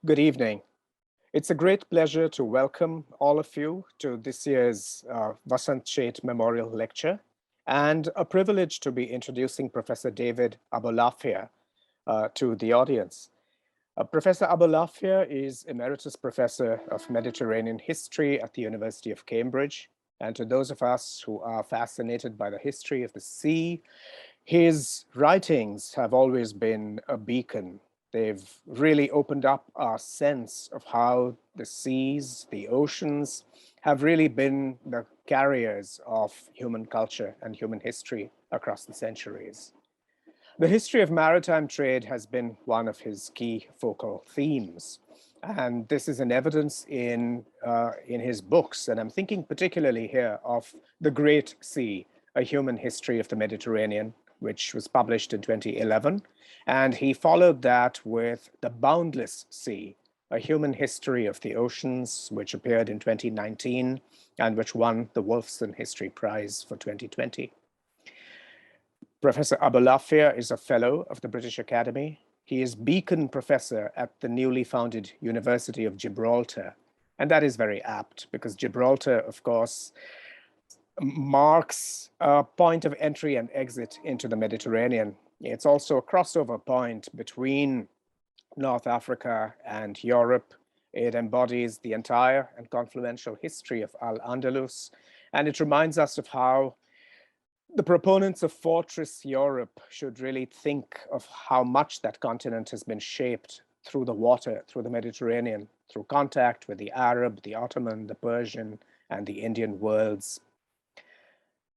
Good evening. It's a great pleasure to welcome all of you to this year's Vasant J Sheth Memorial Lecture, and a privilege to be introducing Professor David Abulafia to the audience. Professor Abulafia is Emeritus Professor of Mediterranean History at the University of Cambridge. And to those of us who are fascinated by the history of the sea, his writings have always been a beacon. They've really opened up our sense of how the seas, the oceans, have really been the carriers of human culture and human history across the centuries. The history of maritime trade has been one of his key focal themes. And this is in evidence in his books. And I'm thinking particularly here of The Great Sea, A Human History of the Mediterranean, which was published in 2011. And he followed that with The Boundless Sea, A Human History of the Oceans, which appeared in 2019 and which won the Wolfson History Prize for 2020. Professor Abulafia is a fellow of the British Academy. He is Beacon Professor at the newly founded University of Gibraltar. And that is very apt because Gibraltar, of course, marks a point of entry and exit into the Mediterranean. It's also a crossover point between North Africa and Europe. It embodies the entire and confluential history of Al-Andalus, and it reminds us of how the proponents of Fortress Europe should really think of how much that continent has been shaped through the water, through the Mediterranean, through contact with the Arab, the Ottoman, the Persian, and the Indian worlds.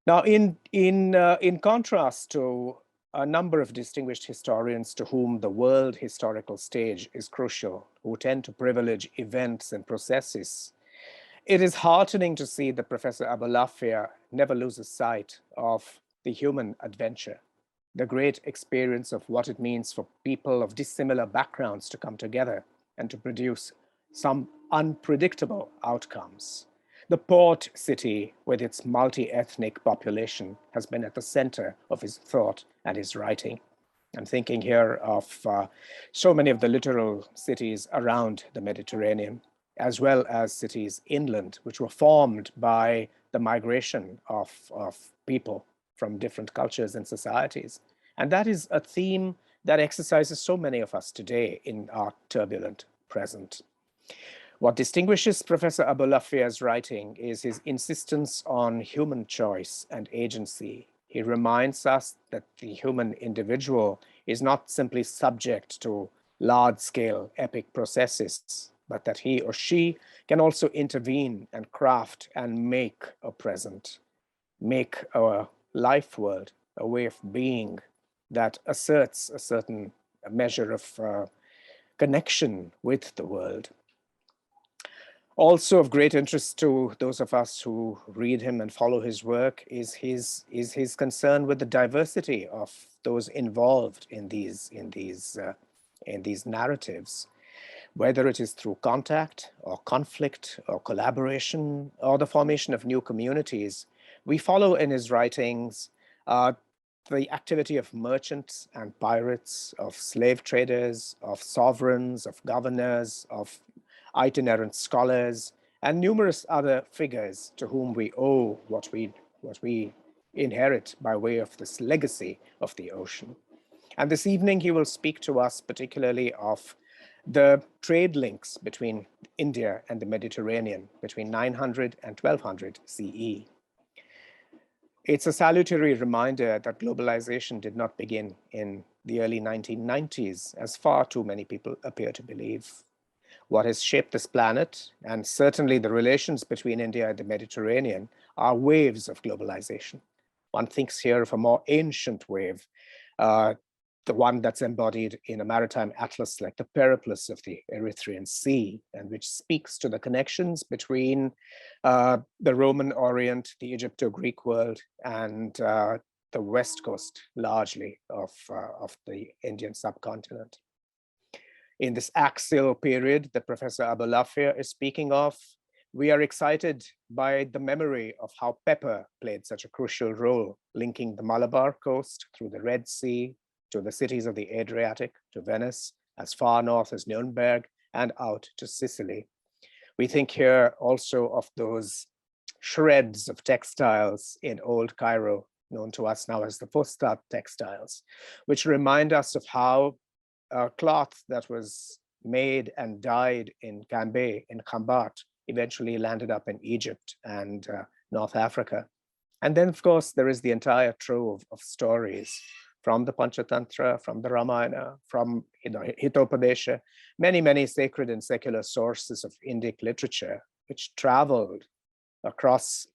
Now, in contrast to a number of distinguished historians to whom the world historical stage is crucial, who tend to privilege events and processes, it is heartening to see that Professor Abulafia never loses sight of the human adventure, the great experience of what it means for people of dissimilar backgrounds to come together and to produce some unpredictable outcomes. The port city, with its multi-ethnic population, has been at the center of his thought and his writing. I'm thinking here of so many of the littoral cities around the Mediterranean, as well as cities inland, which were formed by the migration of people from different cultures and societies. And that is a theme that exercises so many of us today in our turbulent present. What distinguishes Professor Abulafia's writing is his insistence on human choice and agency. He reminds us that the human individual is not simply subject to large-scale epic processes, but that he or she can also intervene and craft and make a present, make a life world, a way of being that asserts a certain measure of connection with the world. Also of great interest to those of us who read him and follow his work is his concern with the diversity of those involved in these narratives, whether it is through contact or conflict or collaboration or the formation of new communities. We follow in his writings the activity of merchants and pirates, of slave traders, of sovereigns, of governors, of itinerant scholars, and numerous other figures to whom we owe what we inherit by way of this legacy of the ocean. And this evening, he will speak to us particularly of the trade links between India and the Mediterranean between 900 and 1200 CE. It's a salutary reminder that globalization did not begin in the early 1990s, as far too many people appear to believe. What has shaped this planet, and certainly the relations between India and the Mediterranean, are waves of globalization. One thinks here of a more ancient wave, the one that's embodied in a maritime atlas like the Periplus of the Erythraean Sea, and which speaks to the connections between the Roman Orient, the Egypto-Greek world, and the west coast, largely, of the Indian subcontinent. In this axial period that Professor Abulafia is speaking of, we are excited by the memory of how pepper played such a crucial role, linking the Malabar coast through the Red Sea to the cities of the Adriatic, to Venice, as far north as Nuremberg, and out to Sicily. We think here also of those shreds of textiles in Old Cairo, known to us now as the Fustat textiles, which remind us of how cloth that was made and dyed in Cambay, in Khambat, eventually landed up in Egypt and North Africa. And then, of course, there is the entire trove of stories from the Panchatantra, from the Ramayana, from Hitopadesha, many, many sacred and secular sources of Indic literature, which traveled across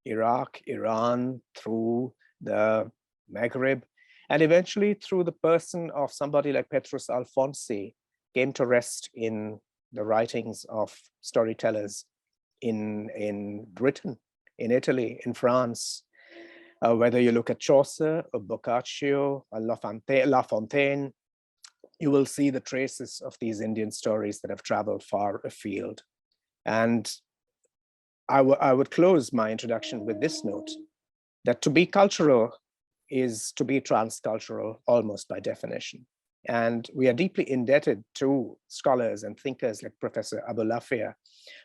Iraq, Iran, through the Maghreb, and eventually through the person of somebody like Petrus Alfonsi, came to rest in the writings of storytellers in Britain, in Italy, in France. Whether you look at Chaucer, or Boccaccio, or La Fontaine, you will see the traces of these Indian stories that have traveled far afield. And I would close my introduction with this note, that to be cultural is to be transcultural almost by definition. And we are deeply indebted to scholars and thinkers like Professor Abulafia,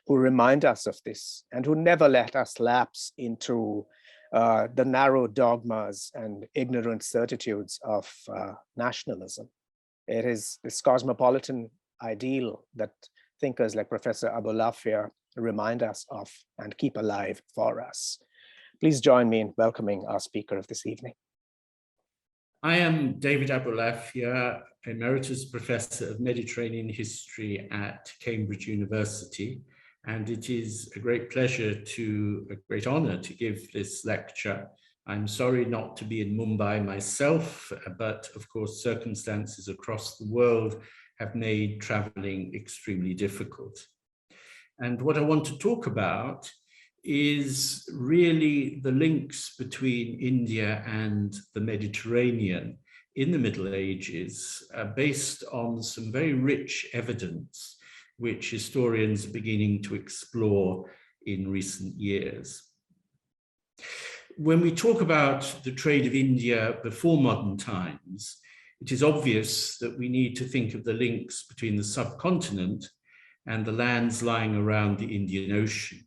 who remind us of this and who never let us lapse into the narrow dogmas and ignorant certitudes of nationalism. It is this cosmopolitan ideal that thinkers like Professor Abulafia remind us of and keep alive for us. Please join me in welcoming our speaker of this evening. I am David Abulafia, Emeritus Professor of Mediterranean History at Cambridge University, and it is a great pleasure a great honor to give this lecture. I'm sorry not to be in Mumbai myself, but of course circumstances across the world have made traveling extremely difficult. And what I want to talk about is really the links between India and the Mediterranean in the Middle Ages, based on some very rich evidence which historians are beginning to explore in recent years. When we talk about the trade of India before modern times, it is obvious that we need to think of the links between the subcontinent and the lands lying around the Indian Ocean,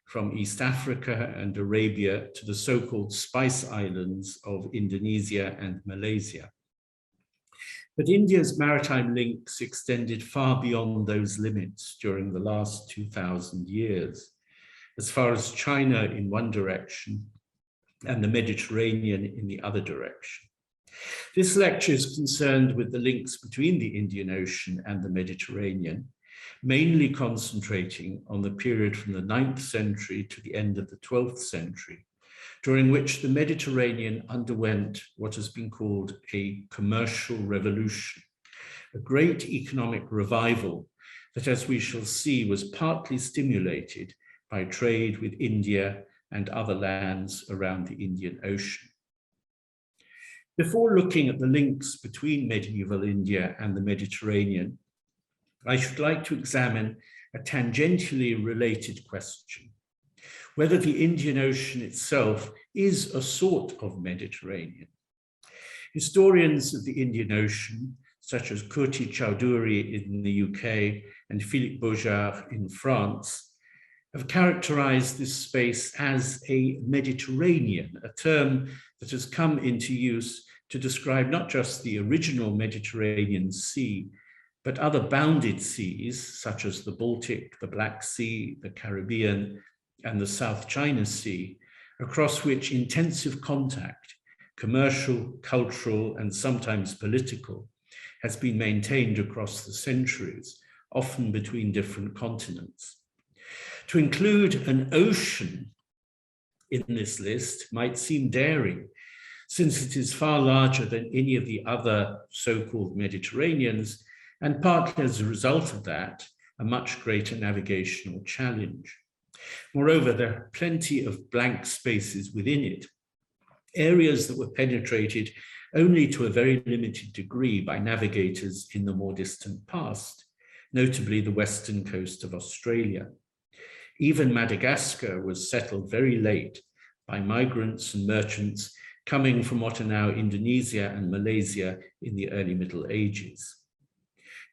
from East Africa and Arabia to the so-called Spice Islands of Indonesia and Malaysia. But India's maritime links extended far beyond those limits during the last 2,000 years, as far as China in one direction and the Mediterranean in the other direction. This lecture is concerned with the links between the Indian Ocean and the Mediterranean, mainly concentrating on the period from the 9th century to the end of the 12th century, during which the Mediterranean underwent what has been called a commercial revolution, a great economic revival that, as we shall see, was partly stimulated by trade with India and other lands around the Indian Ocean. Before looking at the links between medieval India and the Mediterranean, I should like to examine a tangentially related question: whether the Indian Ocean itself is a sort of Mediterranean. Historians of the Indian Ocean, such as Kurti Chowdhury in the UK and Philippe Beaujard in France, have characterized this space as a Mediterranean, a term that has come into use to describe not just the original Mediterranean Sea, but other bounded seas, such as the Baltic, the Black Sea, the Caribbean, and the South China Sea, across which intensive contact, commercial, cultural, and sometimes political, has been maintained across the centuries, often between different continents. To include an ocean in this list might seem daring, since it is far larger than any of the other so-called Mediterraneans, and partly as a result of that, a much greater navigational challenge. Moreover, there are plenty of blank spaces within it, areas that were penetrated only to a very limited degree by navigators in the more distant past, notably the western coast of Australia. Even Madagascar was settled very late by migrants and merchants coming from what are now Indonesia and Malaysia in the early Middle Ages.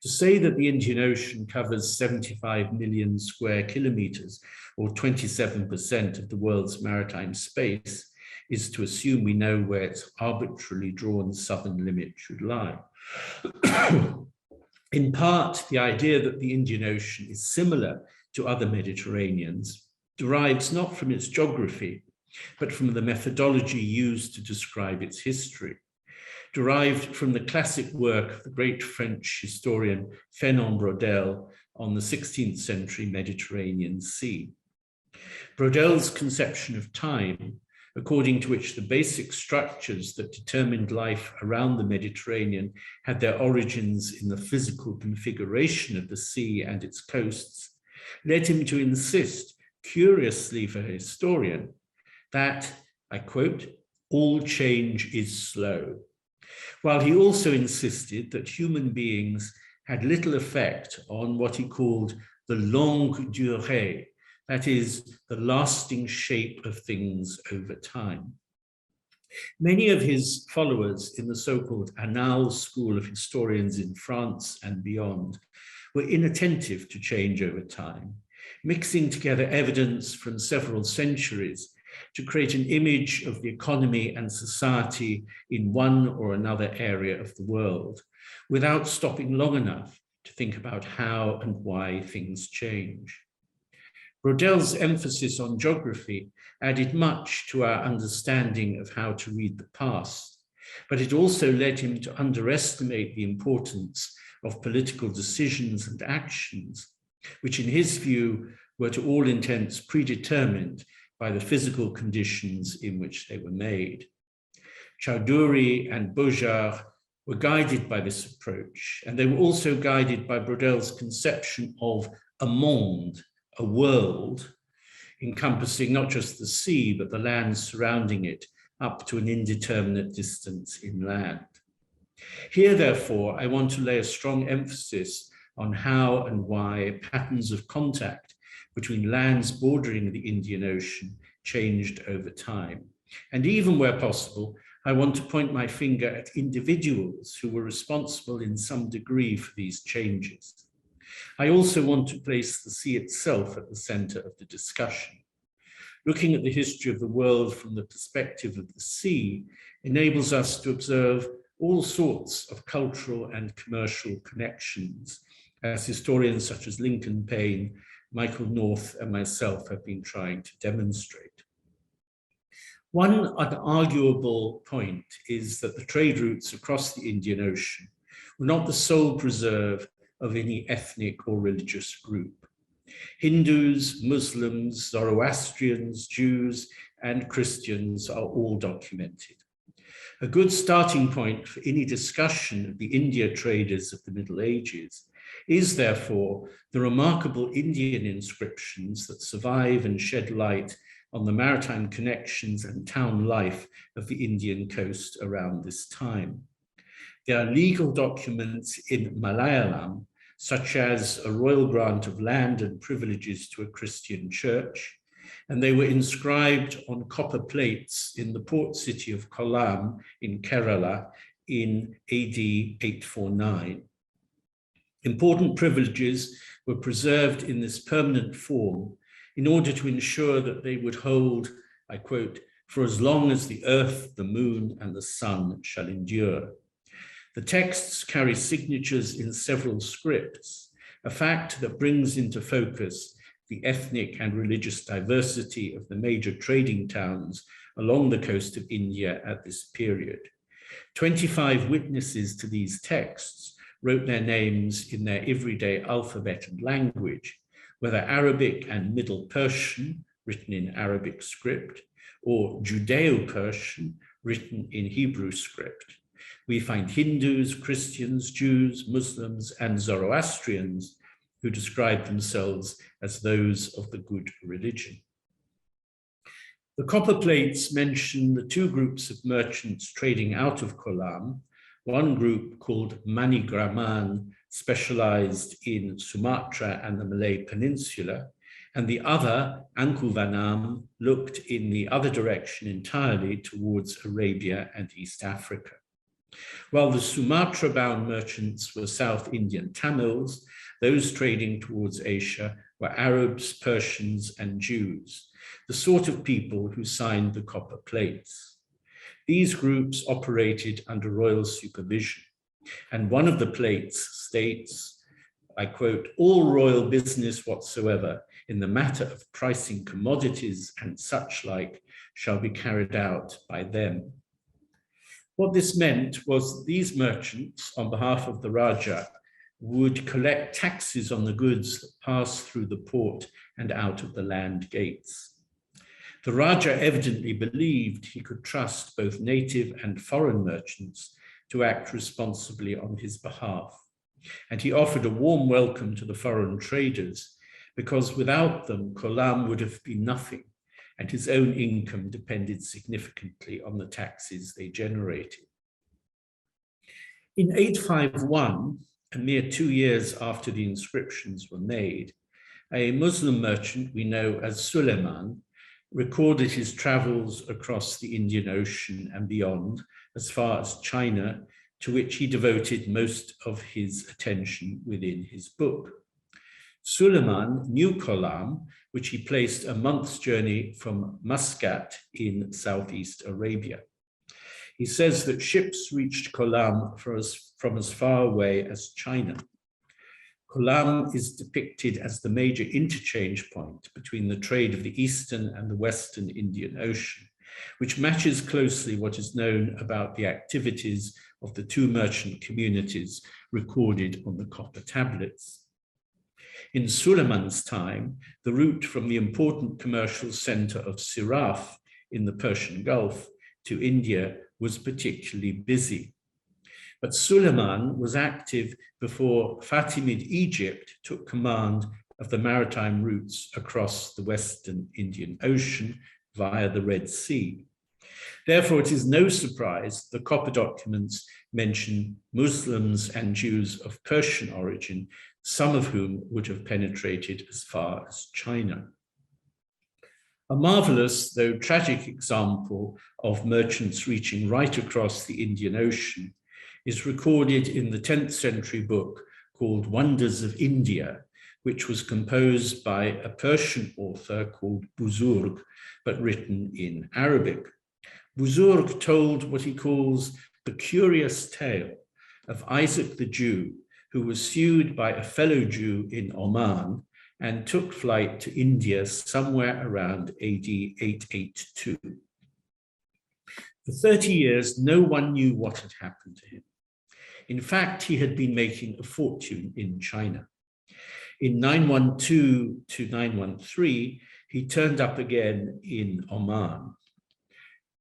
To say that the Indian Ocean covers 75 million square kilometers, or 27% of the world's maritime space, is to assume we know where its arbitrarily drawn southern limit should lie. In part, the idea that the Indian Ocean is similar to other Mediterraneans derives not from its geography, but from the methodology used to describe its history, derived from the classic work of the great French historian Fernand Braudel on the 16th century Mediterranean Sea. Braudel's conception of time, according to which the basic structures that determined life around the Mediterranean had their origins in the physical configuration of the sea and its coasts, led him to insist, curiously for a historian, that, I quote, "all change is slow," while he also insisted that human beings had little effect on what he called the longue durée, that is, the lasting shape of things over time. Many of his followers in the so-called Annales school of historians in France and beyond were inattentive to change over time, mixing together evidence from several centuries to create an image of the economy and society in one or another area of the world, without stopping long enough to think about how and why things change. Braudel's emphasis on geography added much to our understanding of how to read the past, but it also led him to underestimate the importance of political decisions and actions, which in his view were to all intents predetermined by the physical conditions in which they were made. Chowdhury and Beaujard were guided by this approach, and they were also guided by Braudel's conception of a monde, a world, encompassing not just the sea, but the land surrounding it up to an indeterminate distance inland. Here, therefore, I want to lay a strong emphasis on how and why patterns of contact between lands bordering the Indian Ocean changed over time. And even where possible, I want to point my finger at individuals who were responsible in some degree for these changes. I also want to place the sea itself at the center of the discussion. Looking at the history of the world from the perspective of the sea enables us to observe all sorts of cultural and commercial connections, as historians such as Lincoln Payne, Michael North, and myself have been trying to demonstrate. One unarguable point is that the trade routes across the Indian Ocean were not the sole preserve of any ethnic or religious group. Hindus, Muslims, Zoroastrians, Jews, and Christians are all documented. A good starting point for any discussion of the India traders of the Middle Ages is, therefore, the remarkable Indian inscriptions that survive and shed light on the maritime connections and town life of the Indian coast around this time. There are legal documents in Malayalam, such as a royal grant of land and privileges to a Christian church, and they were inscribed on copper plates in the port city of Kollam in Kerala in AD 849. Important privileges were preserved in this permanent form in order to ensure that they would hold, I quote, "for as long as the earth, the moon, and the sun shall endure." The texts carry signatures in several scripts, a fact that brings into focus the ethnic and religious diversity of the major trading towns along the coast of India at this period. 25 witnesses to these texts wrote their names in their everyday alphabet and language, whether Arabic and Middle Persian, written in Arabic script, or Judeo-Persian, written in Hebrew script. We find Hindus, Christians, Jews, Muslims, and Zoroastrians who describe themselves as those of the good religion. The copper plates mention the two groups of merchants trading out of Kollam, one group called Manigraman, specialized in Sumatra and the Malay Peninsula, and the other, Angkuvanam, looked in the other direction entirely towards Arabia and East Africa. While the Sumatra-bound merchants were South Indian Tamils, those trading towards Asia were Arabs, Persians, and Jews, the sort of people who signed the copper plates. These groups operated under royal supervision, and one of the plates states, I quote, "All royal business whatsoever in the matter of pricing commodities and such like shall be carried out by them." What this meant was these merchants, on behalf of the Raja, would collect taxes on the goods that passed through the port and out of the land gates. The Raja evidently believed he could trust both native and foreign merchants to act responsibly on his behalf, and he offered a warm welcome to the foreign traders because without them, Kolam would have been nothing, and his own income depended significantly on the taxes they generated. In 851, a mere 2 years after the inscriptions were made, a Muslim merchant we know as Suleiman recorded his travels across the Indian Ocean and beyond as far as China, to which he devoted most of his attention within his book. Suleiman knew Kolam, which he placed a month's journey from Muscat in Southeast Arabia. He says that ships reached Kolam from as far away as China. Kolam is depicted as the major interchange point between the trade of the Eastern and the Western Indian Ocean, which matches closely what is known about the activities of the two merchant communities recorded on the copper tablets. In Suleiman's time, the route from the important commercial center of Siraf in the Persian Gulf to India was particularly busy. But Suleiman was active before Fatimid Egypt took command of the maritime routes across the Western Indian Ocean via the Red Sea. Therefore, it is no surprise the copper documents mention Muslims and Jews of Persian origin, some of whom would have penetrated as far as China. A marvelous, though tragic, example of merchants reaching right across the Indian Ocean is recorded in the 10th century book called Wonders of India, which was composed by a Persian author called Buzurg, but written in Arabic. Buzurg told what he calls the curious tale of Isaac the Jew, who was sued by a fellow Jew in Oman and took flight to India somewhere around AD 882. For 30 years, no one knew what had happened to him. In fact, he had been making a fortune in China. In 912 to 913, he turned up again in Oman,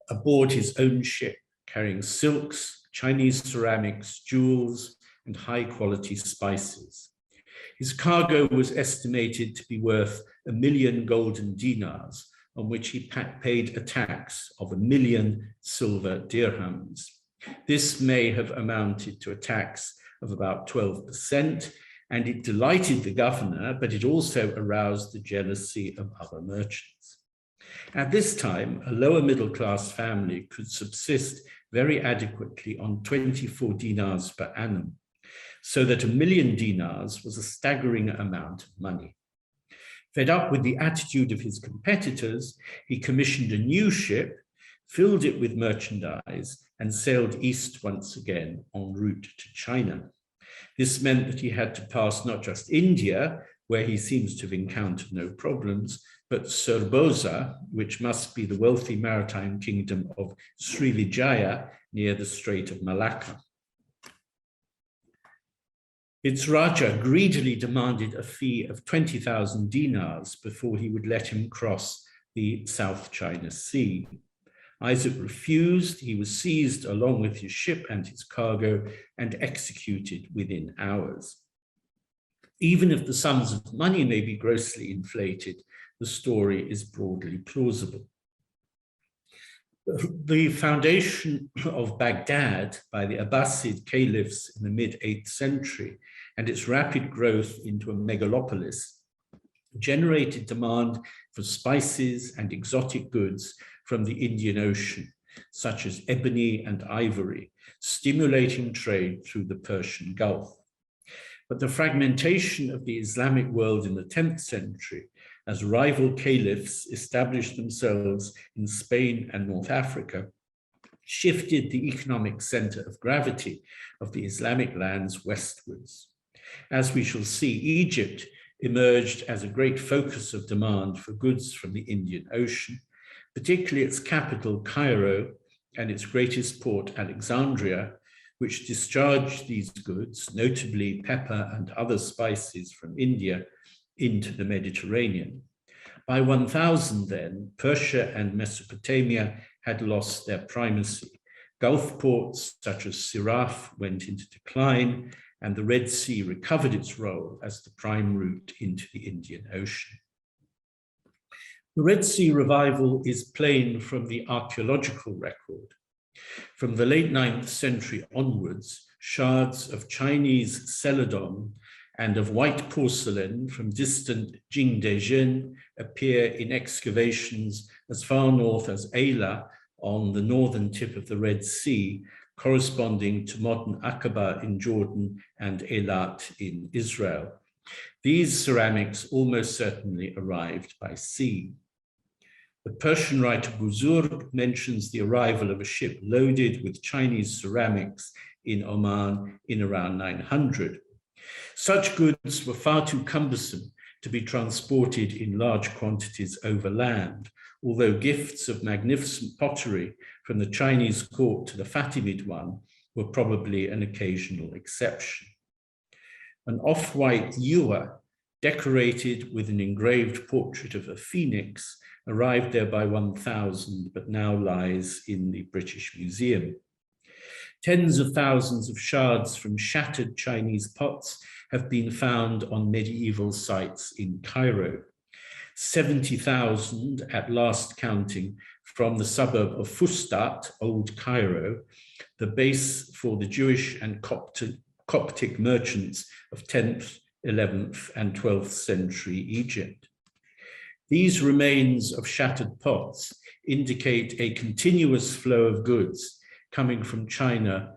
aboard his own ship, carrying silks, Chinese ceramics, jewels, and high-quality spices. His cargo was estimated to be worth 1 million golden dinars, on which he paid a tax of 1 million silver dirhams. This may have amounted to a tax of about 12%, and it delighted the governor, but it also aroused the jealousy of other merchants. At this time, a lower middle-class family could subsist very adequately on 24 dinars per annum, so that 1 million dinars was a staggering amount of money. Fed up with the attitude of his competitors, he commissioned a new ship, filled it with merchandise, and sailed east once again en route to China. This meant that he had to pass not just India, where he seems to have encountered no problems, but Surboza, which must be the wealthy maritime kingdom of Srivijaya near the Strait of Malacca. Its Raja greedily demanded a fee of 20,000 dinars before he would let him cross the South China Sea. Isaac refused. He was seized along with his ship and his cargo and executed within hours. Even if the sums of money may be grossly inflated, the story is broadly plausible. The foundation of Baghdad by the Abbasid caliphs in the mid-8th century and its rapid growth into a megalopolis generated demand for spices and exotic goods from the Indian Ocean, such as ebony and ivory, stimulating trade through the Persian Gulf. But the fragmentation of the Islamic world in the 10th century, as rival caliphs established themselves in Spain and North Africa, shifted the economic center of gravity of the Islamic lands westwards. As we shall see, Egypt emerged as a great focus of demand for goods from the Indian Ocean, particularly its capital, Cairo, and its greatest port, Alexandria, which discharged these goods, notably pepper and other spices from India, into the Mediterranean. By 1000 then, Persia and Mesopotamia had lost their primacy. Gulf ports such as Siraf went into decline, and the Red Sea recovered its role as the prime route into the Indian Ocean. The Red Sea revival is plain from the archaeological record. From the late 9th century onwards, shards of Chinese celadon and of white porcelain from distant Jingdezhen appear in excavations as far north as Eilat on the northern tip of the Red Sea, corresponding to modern Aqaba in Jordan and Eilat in Israel. These ceramics almost certainly arrived by sea. The Persian writer Buzurg mentions the arrival of a ship loaded with Chinese ceramics in Oman in around 900. Such goods were far too cumbersome to be transported in large quantities over land, although gifts of magnificent pottery from the Chinese court to the Fatimid one were probably an occasional exception. An off-white ewer, decorated with an engraved portrait of a phoenix, arrived there by 1000, but now lies in the British Museum. Tens of thousands of shards from shattered Chinese pots have been found on medieval sites in Cairo. 70,000 at last counting from the suburb of Fustat, Old Cairo, the base for the Jewish and Coptic merchants of 10th, 11th, and 12th century Egypt. These remains of shattered pots indicate a continuous flow of goods coming from China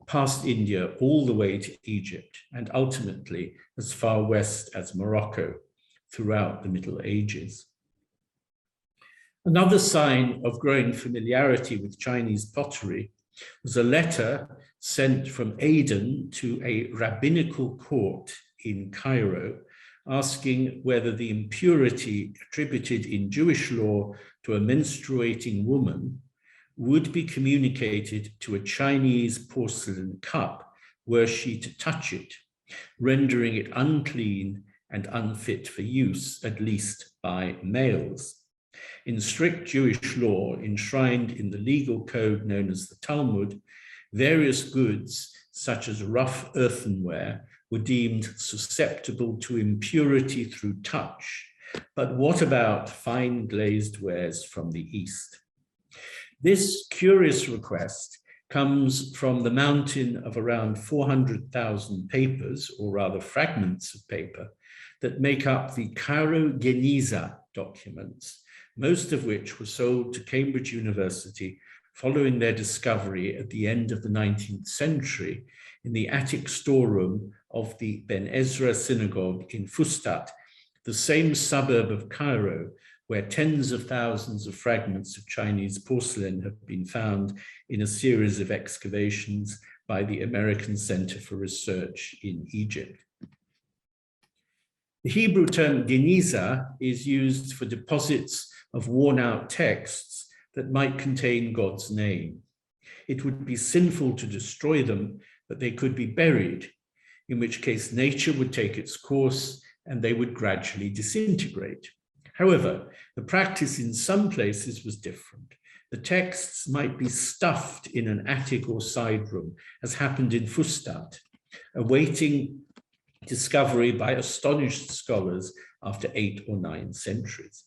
past India all the way to Egypt, and ultimately as far west as Morocco throughout the Middle Ages. Another sign of growing familiarity with Chinese pottery was a letter sent from Aden to a rabbinical court in Cairo, asking whether the impurity attributed in Jewish law to a menstruating woman would be communicated to a Chinese porcelain cup were she to touch it, rendering it unclean and unfit for use, at least by males. In strict Jewish law, enshrined in the legal code known as the Talmud, various goods, such as rough earthenware, were deemed susceptible to impurity through touch. But what about fine glazed wares from the East? This curious request comes from the mountain of around 400,000 papers, or rather fragments of paper, that make up the Cairo Geniza documents, most of which were sold to Cambridge University following their discovery at the end of the 19th century in the attic storeroom of the Ben Ezra synagogue in Fustat, the same suburb of Cairo where tens of thousands of fragments of Chinese porcelain have been found in a series of excavations by the American Center for Research in Egypt. The Hebrew term geniza is used for deposits of worn-out texts that might contain God's name. It would be sinful to destroy them, but they could be buried, in which case nature would take its course and they would gradually disintegrate. However, the practice in some places was different. The texts might be stuffed in an attic or side room, as happened in Fustat, awaiting discovery by astonished scholars after 8 or 9 centuries.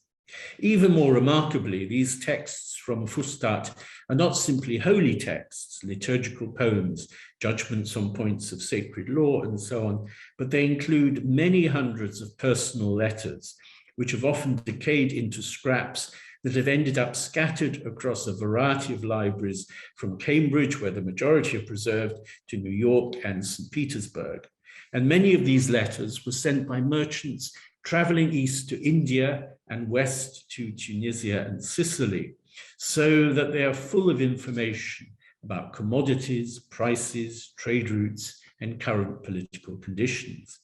Even more remarkably, these texts from Fustat are not simply holy texts, liturgical poems, judgments on points of sacred law, and so on, but they include many hundreds of personal letters, which have often decayed into scraps that have ended up scattered across a variety of libraries from Cambridge, where the majority are preserved, to New York and St. Petersburg. And many of these letters were sent by merchants traveling east to India and west to Tunisia and Sicily, so that they are full of information about commodities, prices, trade routes, and current political conditions.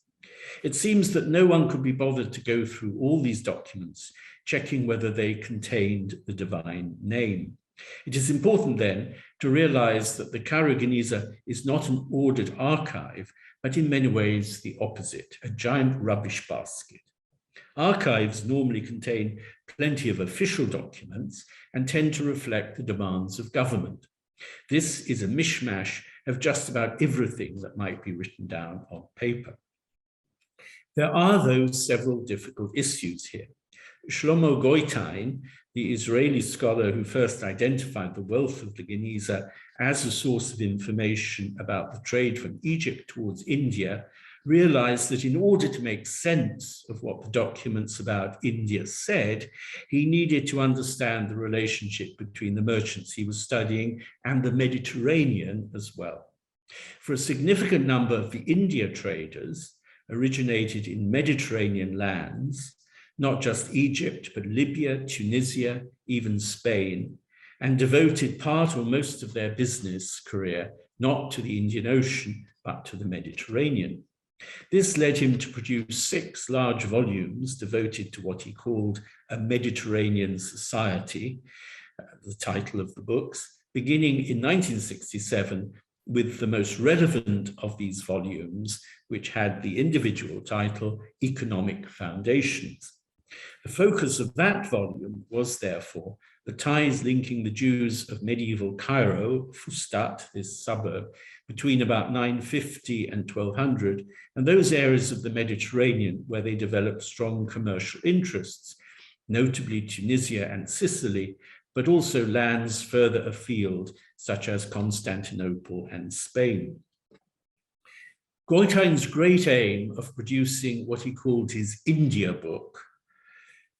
It seems that no one could be bothered to go through all these documents, checking whether they contained the divine name. It is important then to realize that the Cairo Geniza is not an ordered archive, but in many ways the opposite, a giant rubbish basket. Archives normally contain plenty of official documents and tend to reflect the demands of government. This is a mishmash of just about everything that might be written down on paper. There are, though, several difficult issues here. Shlomo Goitain, the Israeli scholar who first identified the wealth of the Geniza as a source of information about the trade from Egypt towards India, realized that in order to make sense of what the documents about India said, he needed to understand the relationship between the merchants he was studying and the Mediterranean as well. For a significant number of the India traders, originated in Mediterranean lands, not just Egypt, but Libya, Tunisia, even Spain, and devoted part or most of their business career not to the Indian Ocean, but to the Mediterranean. This led him to produce 6 large volumes devoted to what he called a Mediterranean society, the title of the books, beginning in 1967 with the most relevant of these volumes, which had the individual title Economic Foundations. The focus of that volume was, therefore, the ties linking the Jews of medieval Cairo, Fustat, this suburb, between about 950 and 1200, and those areas of the Mediterranean where they developed strong commercial interests, notably Tunisia and Sicily, but also lands further afield, such as Constantinople and Spain. Goitain's great aim of producing what he called his India book,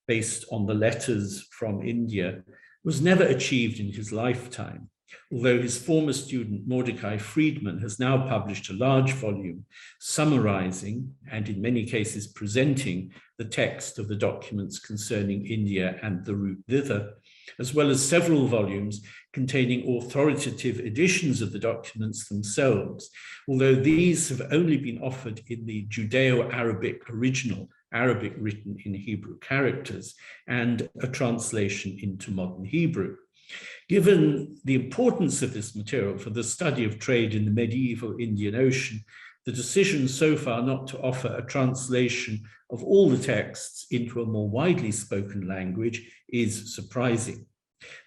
based on the letters from India, was never achieved in his lifetime, although his former student Mordecai Friedman has now published a large volume summarizing, and in many cases presenting, the text of the documents concerning India and the route thither, as well as several volumes containing authoritative editions of the documents themselves, although these have only been offered in the Judeo-Arabic original, Arabic written in Hebrew characters, and a translation into modern Hebrew. Given the importance of this material for the study of trade in the medieval Indian Ocean, the decision so far not to offer a translation of all the texts into a more widely spoken language is surprising.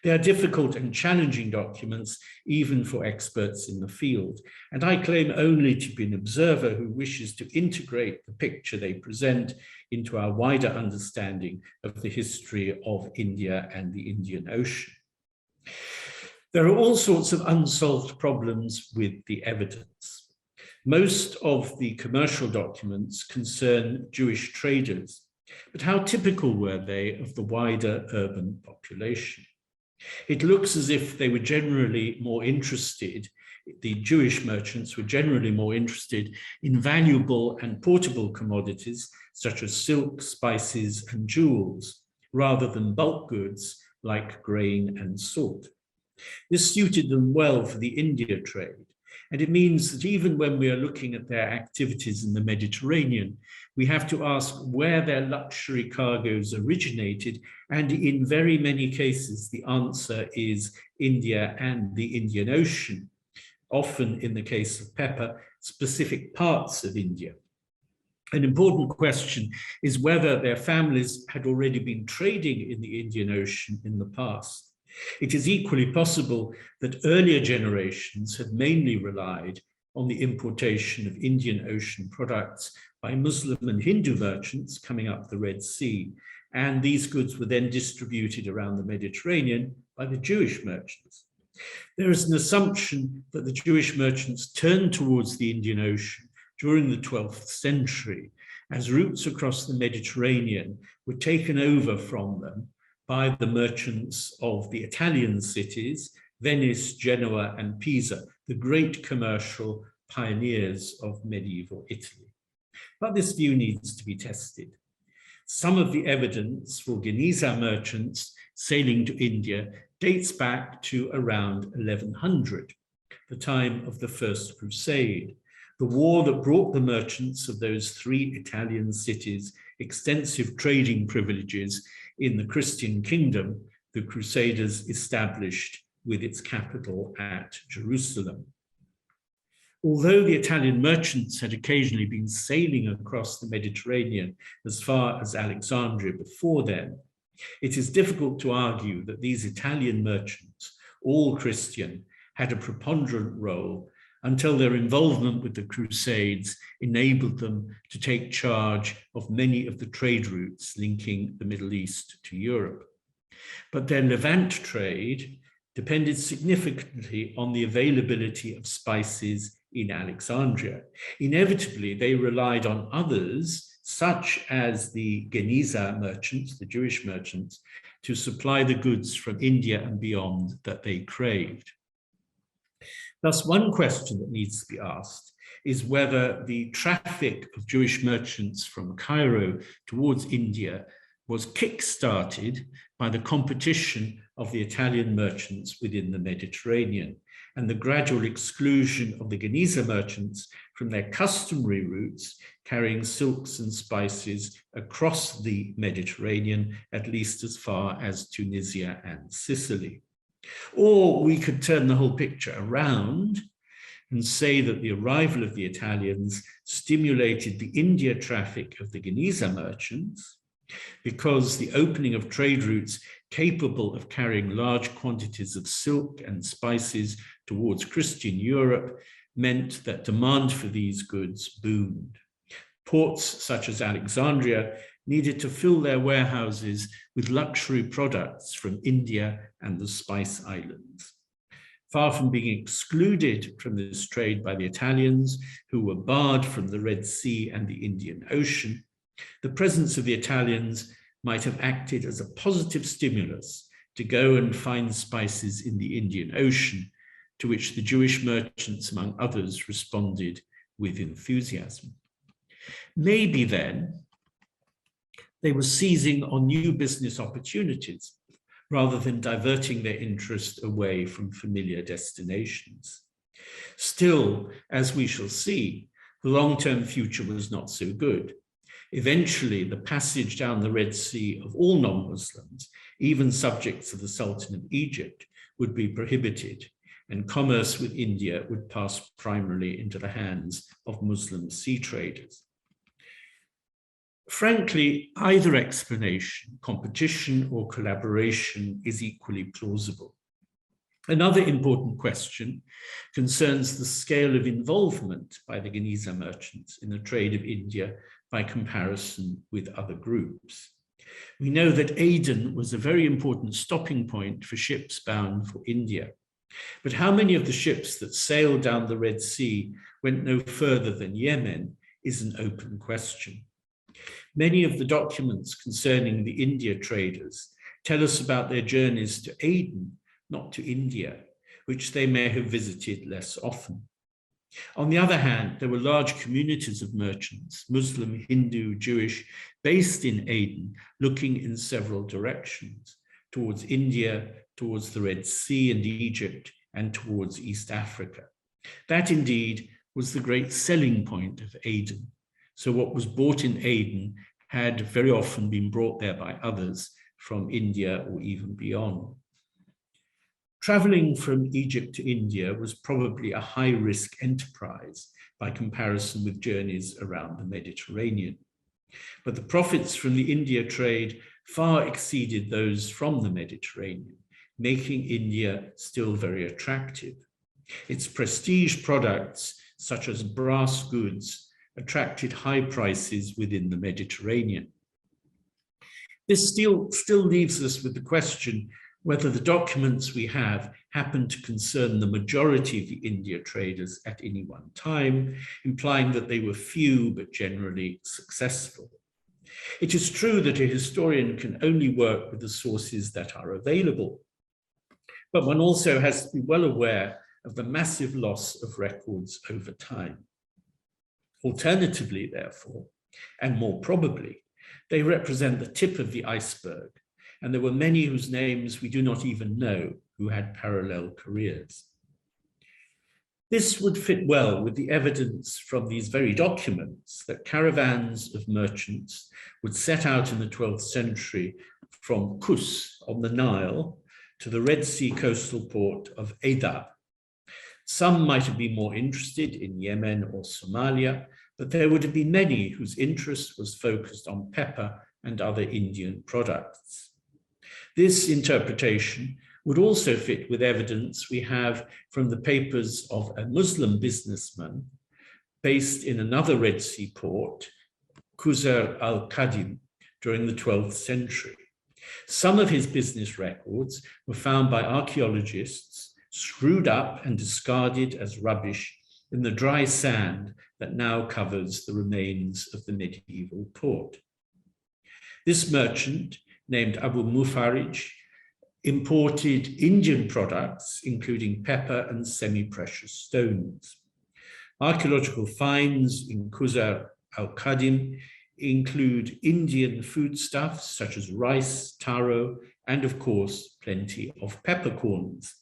They are difficult and challenging documents, even for experts in the field, and I claim only to be an observer who wishes to integrate the picture they present into our wider understanding of the history of India and the Indian Ocean. There are all sorts of unsolved problems with the evidence. Most of the commercial documents concern Jewish traders, but how typical were they of the wider urban population? It looks as if they were generally more interested, the Jewish merchants were generally more interested in valuable and portable commodities such as silk, spices, and jewels, rather than bulk goods like grain and salt. This suited them well for the India trade, and it means that even when we are looking at their activities in the Mediterranean, we have to ask where their luxury cargoes originated, and in very many cases, the answer is India and the Indian Ocean, often in the case of pepper, specific parts of India. An important question is whether their families had already been trading in the Indian Ocean in the past. It is equally possible that earlier generations had mainly relied on the importation of Indian Ocean products by Muslim and Hindu merchants coming up the Red Sea, and these goods were then distributed around the Mediterranean by the Jewish merchants. There is an assumption that the Jewish merchants turned towards the Indian Ocean during the 12th century as routes across the Mediterranean were taken over from them by the merchants of the Italian cities, Venice, Genoa, and Pisa, the great commercial pioneers of medieval Italy. But this view needs to be tested. Some of the evidence for Geniza merchants sailing to India dates back to around 1100, the time of the First Crusade, the war that brought the merchants of those three Italian cities extensive trading privileges in the Christian kingdom the Crusaders established with its capital at Jerusalem. Although the Italian merchants had occasionally been sailing across the Mediterranean as far as Alexandria before then, it is difficult to argue that these Italian merchants, all Christian, had a preponderant role until their involvement with the Crusades enabled them to take charge of many of the trade routes linking the Middle East to Europe. But their Levant trade depended significantly on the availability of spices in Alexandria. Inevitably, they relied on others, such as the Geniza merchants, the Jewish merchants, to supply the goods from India and beyond that they craved. Thus, one question that needs to be asked is whether the traffic of Jewish merchants from Cairo towards India was kick-started by the competition of the Italian merchants within the Mediterranean and the gradual exclusion of the Geniza merchants from their customary routes carrying silks and spices across the Mediterranean, at least as far as Tunisia and Sicily. Or we could turn the whole picture around and say that the arrival of the Italians stimulated the India traffic of the Geniza merchants, because the opening of trade routes capable of carrying large quantities of silk and spices towards Christian Europe meant that demand for these goods boomed. Ports such as Alexandria needed to fill their warehouses with luxury products from India and the Spice Islands. Far from being excluded from this trade by the Italians, who were barred from the Red Sea and the Indian Ocean, the presence of the Italians might have acted as a positive stimulus to go and find spices in the Indian Ocean, to which the Jewish merchants, among others, responded with enthusiasm. Maybe then they were seizing on new business opportunities rather than diverting their interest away from familiar destinations. Still, as we shall see, the long-term future was not so good. Eventually, the passage down the Red Sea of all non-Muslims, even subjects of the Sultan of Egypt, would be prohibited, and commerce with India would pass primarily into the hands of Muslim sea traders. Frankly, either explanation, competition or collaboration, is equally plausible. Another important question concerns the scale of involvement by the Geniza merchants in the trade of India by comparison with other groups. We know that Aden was a very important stopping point for ships bound for India. But how many of the ships that sailed down the Red Sea went no further than Yemen is an open question. Many of the documents concerning the India traders tell us about their journeys to Aden, not to India, which they may have visited less often. On the other hand, there were large communities of merchants, Muslim, Hindu, Jewish, based in Aden, looking in several directions, towards India, towards the Red Sea and Egypt, and towards East Africa. That indeed was the great selling point of Aden. So what was bought in Aden had very often been brought there by others from India or even beyond. Traveling from Egypt to India was probably a high-risk enterprise by comparison with journeys around the Mediterranean. But the profits from the India trade far exceeded those from the Mediterranean, making India still very attractive. Its prestige products, such as brass goods, attracted high prices within the Mediterranean. This still leaves us with the question whether the documents we have happen to concern the majority of the India traders at any one time, implying that they were few but generally successful. It is true that a historian can only work with the sources that are available, but one also has to be well aware of the massive loss of records over time. Alternatively, therefore, and more probably, they represent the tip of the iceberg, and there were many whose names we do not even know who had parallel careers. This would fit well with the evidence from these very documents that caravans of merchants would set out in the 12th century from Kos on the Nile to the Red Sea coastal port of Adab. Some might have been more interested in Yemen or Somalia, but there would have been many whose interest was focused on pepper and other Indian products. This interpretation would also fit with evidence we have from the papers of a Muslim businessman based in another Red Sea port, Khuzar al-Qadim, during the 12th century. Some of his business records were found by archaeologists, screwed up and discarded as rubbish in the dry sand that now covers the remains of the medieval port. This merchant, named Abu Mufarij, imported Indian products, including pepper and semi-precious stones. Archaeological finds in Khuzar al-Qadim include Indian foodstuffs such as rice, taro, and of course, plenty of peppercorns.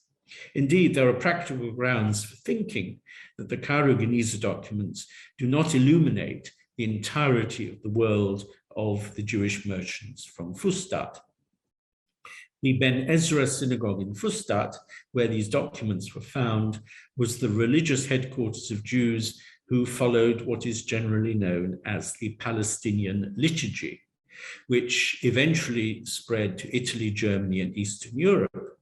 Indeed, there are practical grounds for thinking that the Cairo Geniza documents do not illuminate the entirety of the world of the Jewish merchants from Fustat. The Ben Ezra synagogue in Fustat, where these documents were found, was the religious headquarters of Jews who followed what is generally known as the Palestinian liturgy, which eventually spread to Italy, Germany, and Eastern Europe,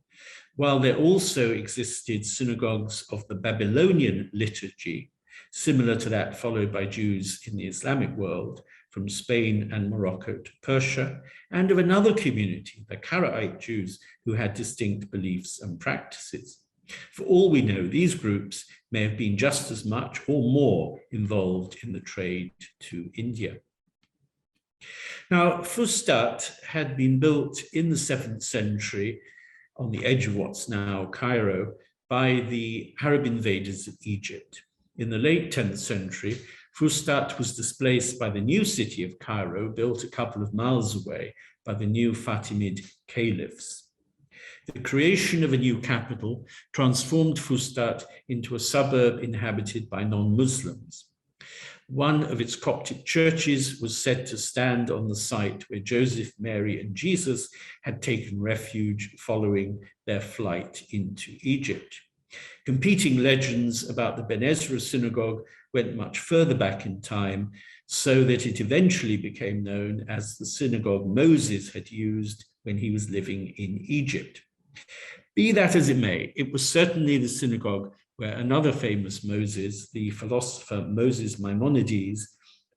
while there also existed synagogues of the Babylonian liturgy, similar to that followed by Jews in the Islamic world, from Spain and Morocco to Persia, and of another community, the Karaite Jews, who had distinct beliefs and practices. For all we know, these groups may have been just as much or more involved in the trade to India. Now, Fustat had been built in the 7th century on the edge of what's now Cairo by the Arab invaders of Egypt. In the late 10th century, Fustat was displaced by the new city of Cairo, built a couple of miles away by the new Fatimid caliphs. The creation of a new capital transformed Fustat into a suburb inhabited by non-Muslims. One of its Coptic churches was said to stand on the site where Joseph, Mary, and Jesus had taken refuge following their flight into Egypt. Competing legends about the Ben Ezra synagogue went much further back in time, so that it eventually became known as the synagogue Moses had used when he was living in Egypt. Be that as it may, it was certainly the synagogue where another famous Moses, the philosopher Moses Maimonides,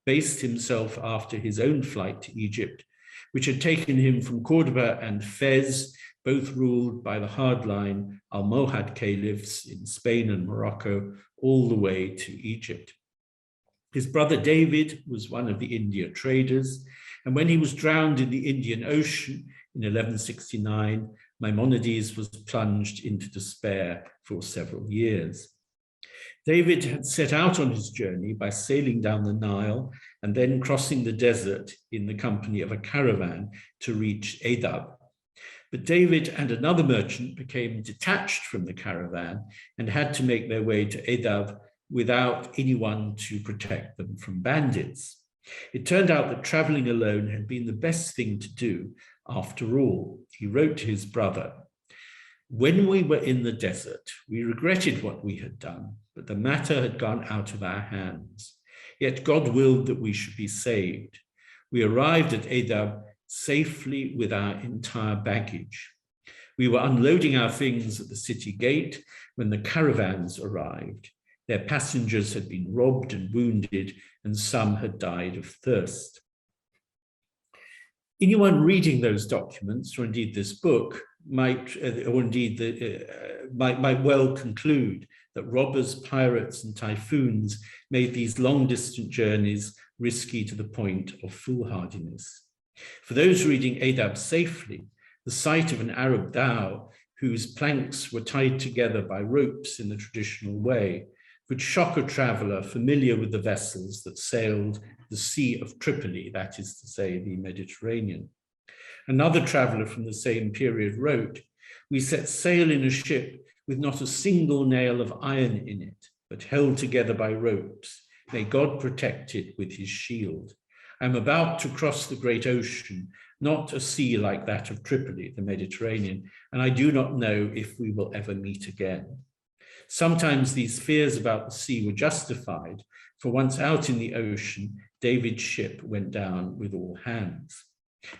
based himself after his own flight to Egypt, which had taken him from Cordoba and Fez, both ruled by the hardline Almohad caliphs in Spain and Morocco, all the way to Egypt. His brother David was one of the India traders, and when he was drowned in the Indian Ocean in 1169, Maimonides was plunged into despair for several years. David had set out on his journey by sailing down the Nile and then crossing the desert in the company of a caravan to reach Adab. But David and another merchant became detached from the caravan and had to make their way to Adab without anyone to protect them from bandits. It turned out that traveling alone had been the best thing to do. After all, he wrote to his brother, "When we were in the desert, we regretted what we had done, but the matter had gone out of our hands. Yet God willed that we should be saved. We arrived at Adab safely with our entire baggage. We were unloading our things at the city gate when the caravans arrived. Their passengers had been robbed and wounded, and some had died of thirst." Anyone reading those documents, or indeed this book, might well conclude that robbers, pirates, and typhoons made these long-distance journeys risky to the point of foolhardiness. For those reading Adab safely, the sight of an Arab dhow whose planks were tied together by ropes in the traditional way would shock a traveler familiar with the vessels that sailed the Sea of Tripoli, that is to say, the Mediterranean. Another traveler from the same period wrote, "We set sail in a ship with not a single nail of iron in it, but held together by ropes. May God protect it with his shield. I'm about to cross the great ocean, not a sea like that of Tripoli, the Mediterranean, and I do not know if we will ever meet again." Sometimes these fears about the sea were justified, for once out in the ocean, David's ship went down with all hands.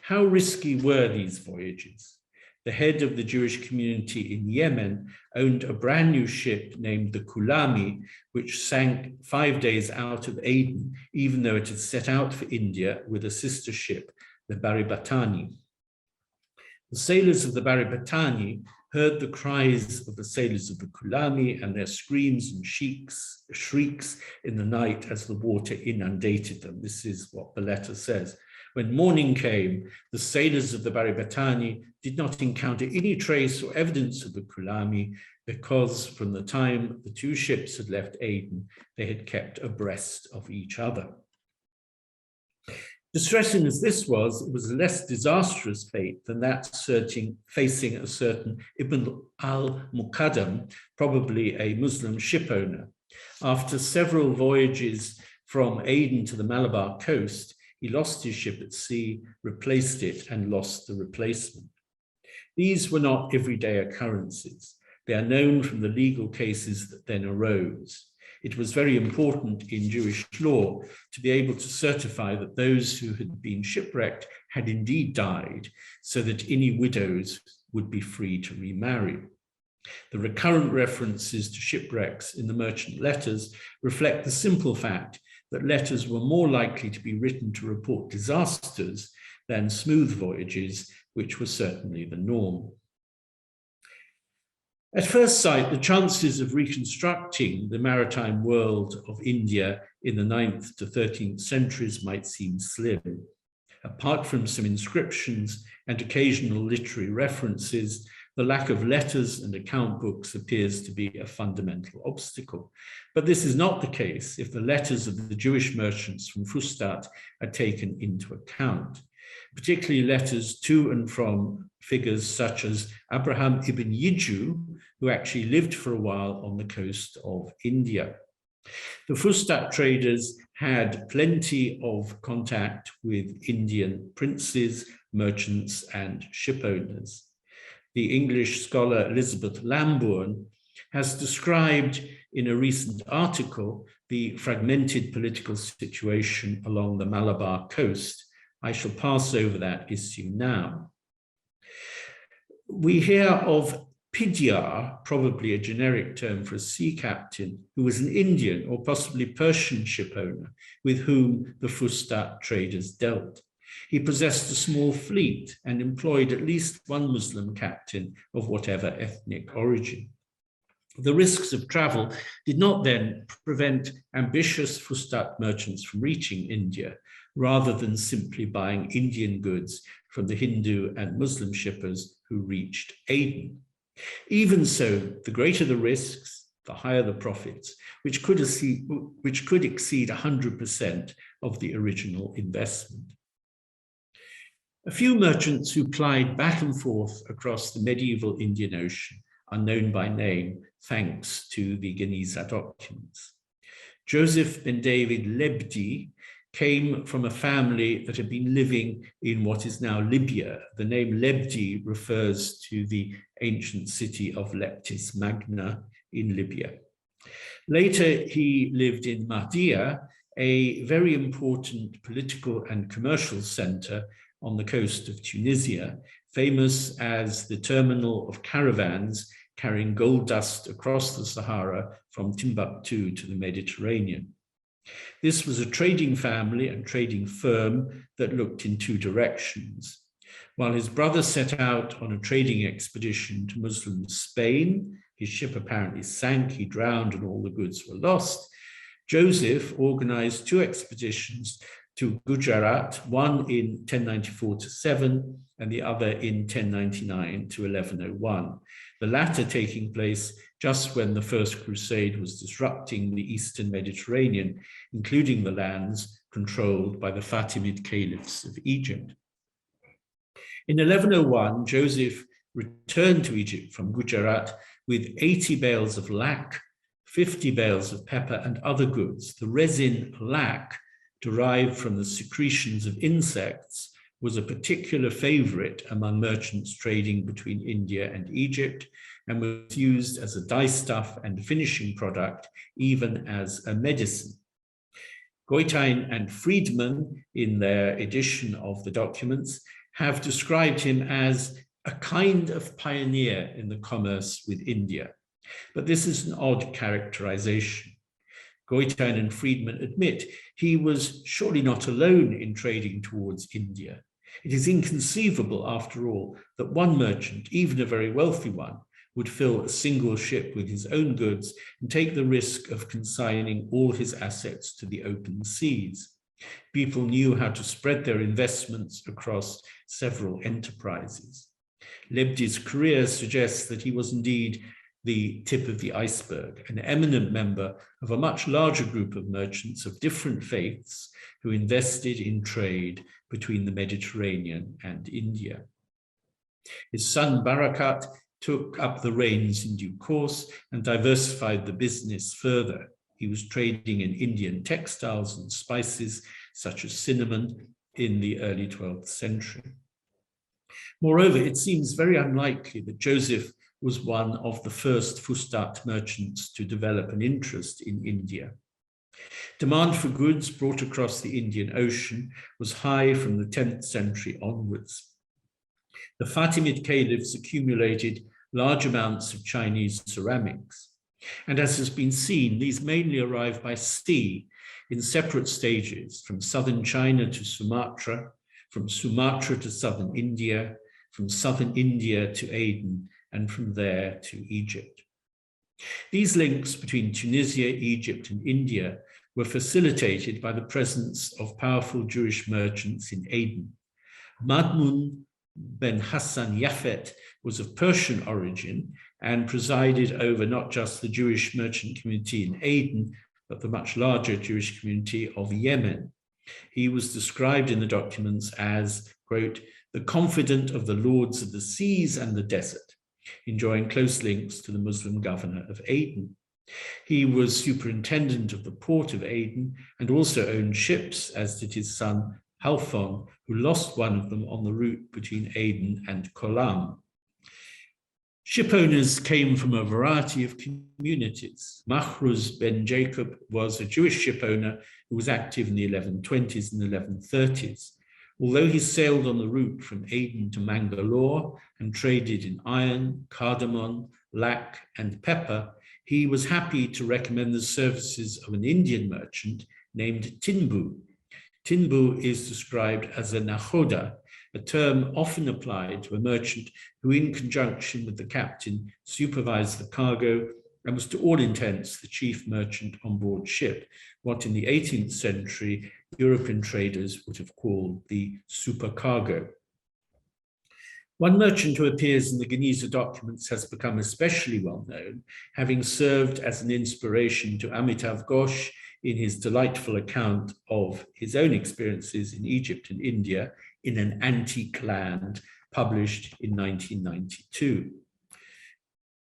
How risky were these voyages? The head of the Jewish community in Yemen owned a brand new ship named the Kulami, which sank 5 days out of Aden, even though it had set out for India with a sister ship, the Baribatani. The sailors of the Baribatani heard the cries of the sailors of the Kulami and their screams and shrieks in the night as the water inundated them. This is what the letter says. When morning came, the sailors of the Baribatani did not encounter any trace or evidence of the Kulami because from the time the two ships had left Aden, they had kept abreast of each other. Distressing as this was, it was a less disastrous fate than that facing a certain Ibn al-Muqaddam, probably a Muslim ship owner. After several voyages from Aden to the Malabar coast, he lost his ship at sea, replaced it, and lost the replacement. These were not everyday occurrences. They are known from the legal cases that then arose. It was very important in Jewish law to be able to certify that those who had been shipwrecked had indeed died, so that any widows would be free to remarry. The recurrent references to shipwrecks in the merchant letters reflect the simple fact that letters were more likely to be written to report disasters than smooth voyages, which were certainly the norm. At first sight, the chances of reconstructing the maritime world of India in the 9th to 13th centuries might seem slim. Apart from some inscriptions and occasional literary references, the lack of letters and account books appears to be a fundamental obstacle. But this is not the case if the letters of the Jewish merchants from Fustat are taken into account, particularly letters to and from figures such as Abraham ibn Yiju, who actually lived for a while on the coast of India. The Fustat traders had plenty of contact with Indian princes, merchants, and ship owners. The English scholar Elizabeth Lambourne has described in a recent article the fragmented political situation along the Malabar coast. I shall pass over that issue now. We hear of Pidyar, probably a generic term for a sea captain, who was an Indian or possibly Persian ship owner with whom the Fustat traders dealt. He possessed a small fleet and employed at least one Muslim captain of whatever ethnic origin. The risks of travel did not then prevent ambitious Fustat merchants from reaching India, rather than simply buying Indian goods from the Hindu and Muslim shippers who reached Aden. Even so, the greater the risks, the higher the profits, which could exceed 100% of the original investment. A few merchants who plied back and forth across the medieval Indian Ocean are known by name, thanks to the Geniza documents. Joseph ben David Lebdi came from a family that had been living in what is now Libya. The name Lebdi refers to the ancient city of Leptis Magna in Libya. Later, he lived in Mahdia, a very important political and commercial center on the coast of Tunisia, famous as the terminal of caravans carrying gold dust across the Sahara from Timbuktu to the Mediterranean. This was a trading family and trading firm that looked in two directions. While his brother set out on a trading expedition to Muslim Spain, his ship apparently sank, he drowned, and all the goods were lost. Joseph organized 2 expeditions to Gujarat, one in 1094-7 and the other in 1099 to 1101, the latter taking place just when the First Crusade was disrupting the Eastern Mediterranean, including the lands controlled by the Fatimid caliphs of Egypt. In 1101, Joseph returned to Egypt from Gujarat with 80 bales of lac, 50 bales of pepper and other goods. The resin lac, derived from the secretions of insects, was a particular favorite among merchants trading between India and Egypt, and was used as a dyestuff and finishing product, even as a medicine. Goitein and Friedman, in their edition of the documents, have described him as a kind of pioneer in the commerce with India. But this is an odd characterization. Goitein and Friedman admit he was surely not alone in trading towards India. It is inconceivable, after all, that one merchant, even a very wealthy one, would fill a single ship with his own goods and take the risk of consigning all his assets to the open seas. People knew how to spread their investments across several enterprises. Lebdi's career suggests that he was indeed the tip of the iceberg, an eminent member of a much larger group of merchants of different faiths who invested in trade between the Mediterranean and India. His son Barakat took up the reins in due course and diversified the business further. He was trading in Indian textiles and spices, such as cinnamon, in the early 12th century. Moreover, it seems very unlikely that Joseph was one of the first Fustat merchants to develop an interest in India. Demand for goods brought across the Indian Ocean was high from the 10th century onwards. The Fatimid caliphs accumulated large amounts of Chinese ceramics, and as has been seen, these mainly arrived by sea in separate stages, from southern China to Sumatra, from Sumatra to southern India, from southern India to Aden, and from there to Egypt. These links between Tunisia, Egypt, and India were facilitated by the presence of powerful Jewish merchants in Aden. Madmun ben Hassan Yafet was of Persian origin and presided over not just the Jewish merchant community in Aden, but the much larger Jewish community of Yemen. He was described in the documents as, quote, the confidant of the lords of the seas and the desert, enjoying close links to the Muslim governor of Aden. He was superintendent of the port of Aden and also owned ships, as did his son Halfon, who lost one of them on the route between Aden and Kolam. Ship owners came from a variety of communities. Mahruz ben Jacob was a Jewish ship owner who was active in the 1120s and 1130s. Although he sailed on the route from Aden to Mangalore and traded in iron, cardamom, lac, and pepper, he was happy to recommend the services of an Indian merchant named Tinbu. Tinbu is described as a nakhoda, a term often applied to a merchant who, in conjunction with the captain, supervised the cargo and was to all intents the chief merchant on board ship, what in the 18th century European traders would have called the supercargo. One merchant who appears in the Geniza documents has become especially well known, having served as an inspiration to Amitav Ghosh in his delightful account of his own experiences in Egypt and India in an antique land, published in 1992.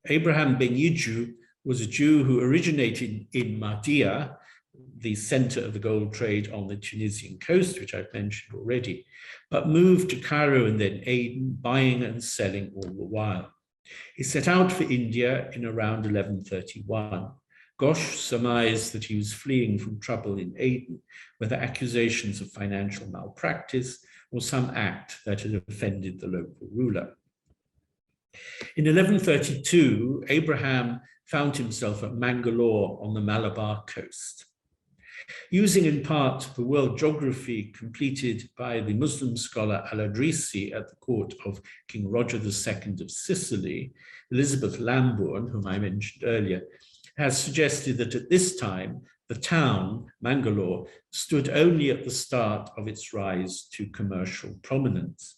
Abraham Ben Yiju was a Jew who originated in Mahdia, the center of the gold trade on the Tunisian coast, which I've mentioned already, but moved to Cairo and then Aden, buying and selling all the while. He set out for India in around 1131. Ghosh surmised that he was fleeing from trouble in Aden, whether accusations of financial malpractice or some act that had offended the local ruler. In 1132, Abraham found himself at Mangalore on the Malabar coast. Using in part the world geography completed by the Muslim scholar Al-Adrisi at the court of King Roger II of Sicily, Elizabeth Lambourne, whom I mentioned earlier, has suggested that at this time, the town, Mangalore, stood only at the start of its rise to commercial prominence.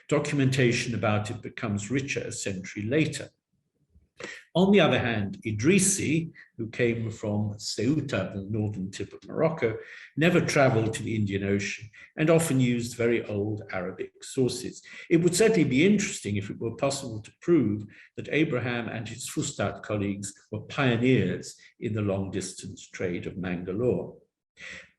Documentation about it becomes richer a century later. On the other hand, Idrisi, who came from Ceuta, the northern tip of Morocco, never traveled to the Indian Ocean and often used very old Arabic sources. It would certainly be interesting if it were possible to prove that Abraham and his Fustat colleagues were pioneers in the long-distance trade of Mangalore.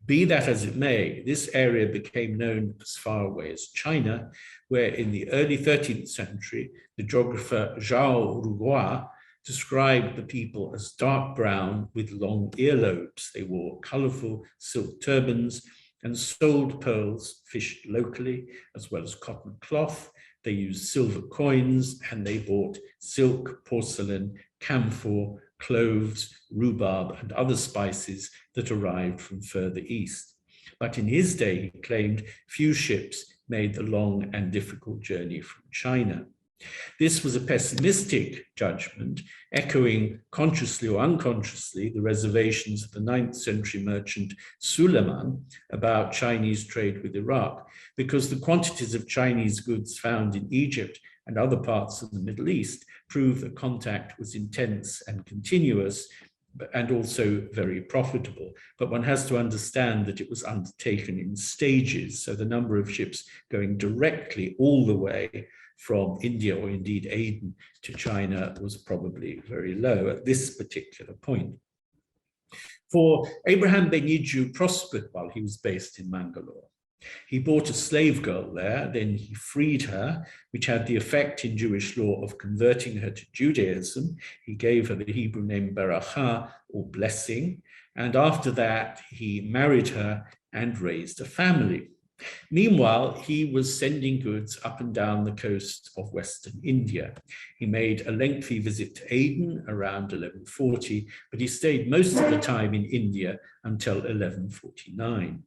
Be that as it may, this area became known as far away as China, where in the early 13th century, the geographer Zhao Rugua described the people as dark brown with long earlobes. They wore colorful silk turbans and sold pearls fished locally, as well as cotton cloth. They used silver coins and they bought silk, porcelain, camphor, cloves, rhubarb, and other spices that arrived from further east. But in his day, he claimed few ships made the long and difficult journey from China. This was a pessimistic judgment, echoing consciously or unconsciously the reservations of the 9th century merchant Suleiman about Chinese trade with Iraq, because the quantities of Chinese goods found in Egypt and other parts of the Middle East prove that contact was intense and continuous, and also very profitable. But one has to understand that it was undertaken in stages. So the number of ships going directly all the way from India, or indeed Aden, to China was probably very low at this particular point. For Abraham Beniju prospered while he was based in Mangalore. He bought a slave girl there, then he freed her, which had the effect in Jewish law of converting her to Judaism. He gave her the Hebrew name Barakah, or blessing, and after that he married her and raised a family. Meanwhile, he was sending goods up and down the coast of Western India. He made a lengthy visit to Aden around 1140, but he stayed most of the time in India until 1149.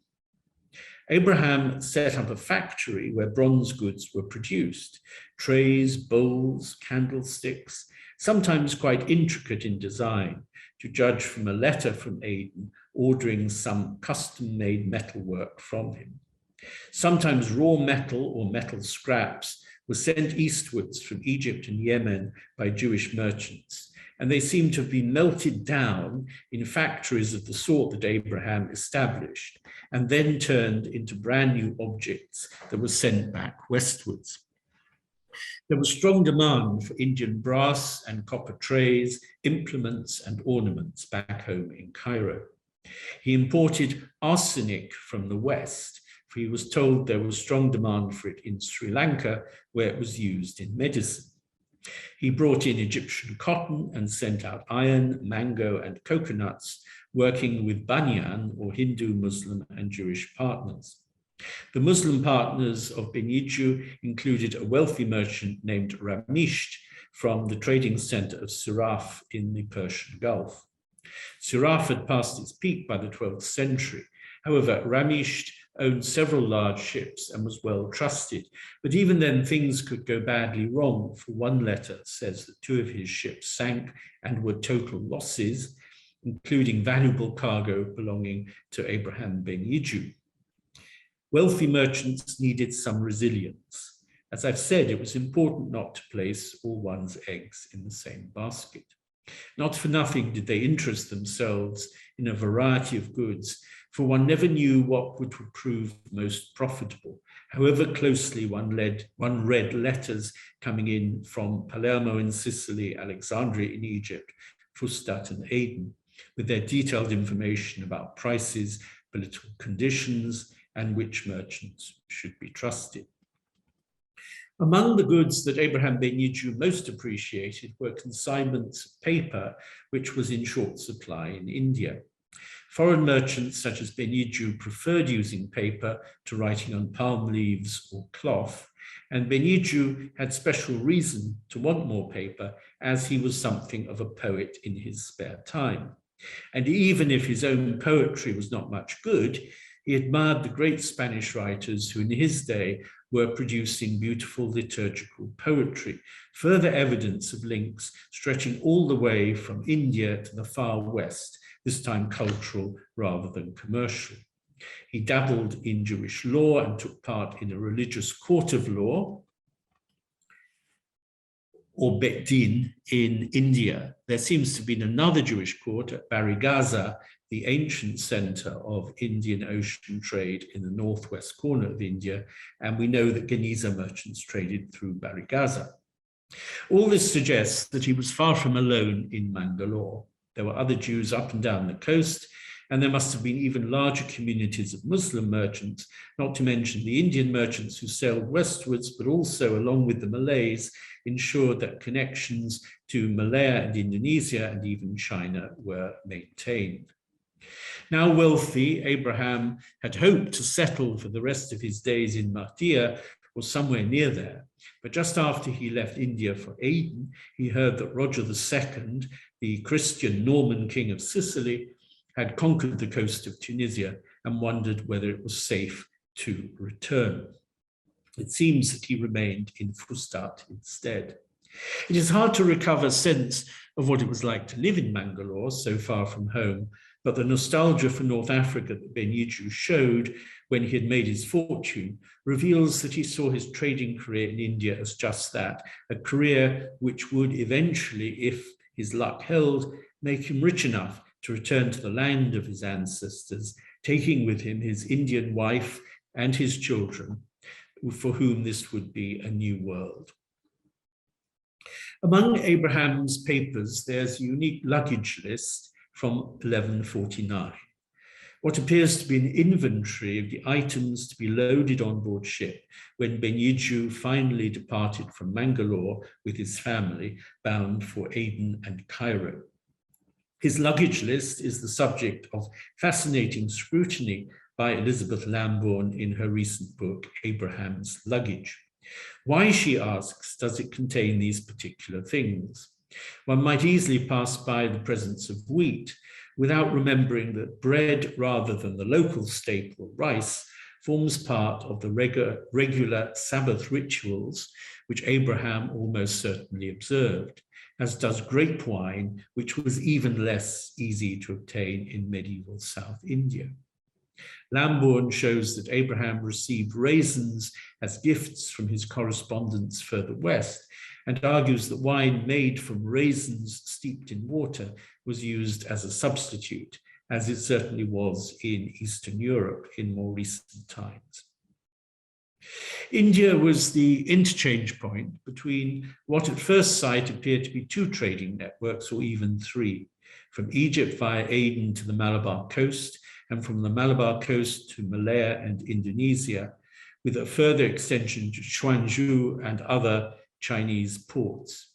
Abraham set up a factory where bronze goods were produced, trays, bowls, candlesticks, sometimes quite intricate in design, to judge from a letter from Aden ordering some custom-made metalwork from him. Sometimes raw metal or metal scraps were sent eastwards from Egypt and Yemen by Jewish merchants, and they seem to have been melted down in factories of the sort that Abraham established, and then turned into brand new objects that were sent back westwards. There was strong demand for Indian brass and copper trays, implements, and ornaments back home in Cairo. He imported arsenic from the West, for he was told there was strong demand for it in Sri Lanka, where it was used in medicine. He brought in Egyptian cotton and sent out iron, mango, and coconuts, working with Banyan, or Hindu, Muslim, and Jewish partners. The Muslim partners of Beniju included a wealthy merchant named Ramisht from the trading center of Siraf in the Persian Gulf. Siraf had passed its peak by the 12th century. However, Ramisht owned several large ships and was well trusted. But even then, things could go badly wrong, for one letter says that 2 of his ships sank and were total losses, including valuable cargo belonging to Abraham Beniju. Wealthy merchants needed some resilience. As I've said, it was important not to place all one's eggs in the same basket. Not for nothing did they interest themselves in a variety of goods, for one never knew what would prove most profitable. However closely one read letters coming in from Palermo in Sicily, Alexandria in Egypt, Fustat and Aden, with their detailed information about prices, political conditions, and which merchants should be trusted. Among the goods that Abraham Beniju most appreciated were consignments of paper, which was in short supply in India. Foreign merchants such as Beniju preferred using paper to writing on palm leaves or cloth, and Beniju had special reason to want more paper, as he was something of a poet in his spare time. And even if his own poetry was not much good, he admired the great Spanish writers who in his day were producing beautiful liturgical poetry, further evidence of links stretching all the way from India to the far west, this time cultural rather than commercial. He dabbled in Jewish law and took part in a religious court of law, or Bet Din, in India. There seems to have been another Jewish court at Barigaza, the ancient center of Indian Ocean trade in the northwest corner of India, and we know that Geniza merchants traded through Barigaza. All this suggests that he was far from alone in Mangalore. There were other Jews up and down the coast, and there must have been even larger communities of Muslim merchants, not to mention the Indian merchants who sailed westwards, but also, along with the Malays, ensured that connections to Malaya and Indonesia and even China were maintained. Now wealthy, Abraham had hoped to settle for the rest of his days in Mahdia or somewhere near there. But just after he left India for Aden, he heard that Roger II, the Christian Norman king of Sicily, had conquered the coast of Tunisia and wondered whether it was safe to return. It seems that he remained in Fustat instead. It is hard to recover a sense of what it was like to live in Mangalore, so far from home, but the nostalgia for North Africa that Beniju showed when he had made his fortune reveals that he saw his trading career in India as just that, a career which would eventually, if his luck held, make him rich enough to return to the land of his ancestors, taking with him his Indian wife and his children, for whom this would be a new world. Among Abraham's papers, there's a unique luggage list from 1149. What appears to be an inventory of the items to be loaded on board ship when Beniju finally departed from Mangalore with his family, bound for Aden and Cairo. His luggage list is the subject of fascinating scrutiny by Elizabeth Lambourne in her recent book, Abraham's Luggage. Why, she asks, does it contain these particular things? One might easily pass by the presence of wheat without remembering that bread, rather than the local staple rice, forms part of the regular Sabbath rituals which Abraham almost certainly observed, as does grape wine, which was even less easy to obtain in medieval South India. Lambourne shows that Abraham received raisins as gifts from his correspondents further west, and argues that wine made from raisins steeped in water was used as a substitute, as it certainly was in Eastern Europe in more recent times. India was the interchange point between what at first sight appeared to be two trading networks, or even three, from Egypt via Aden to the Malabar coast, and from the Malabar coast to Malaya and Indonesia, with a further extension to Chuanju and other Chinese ports.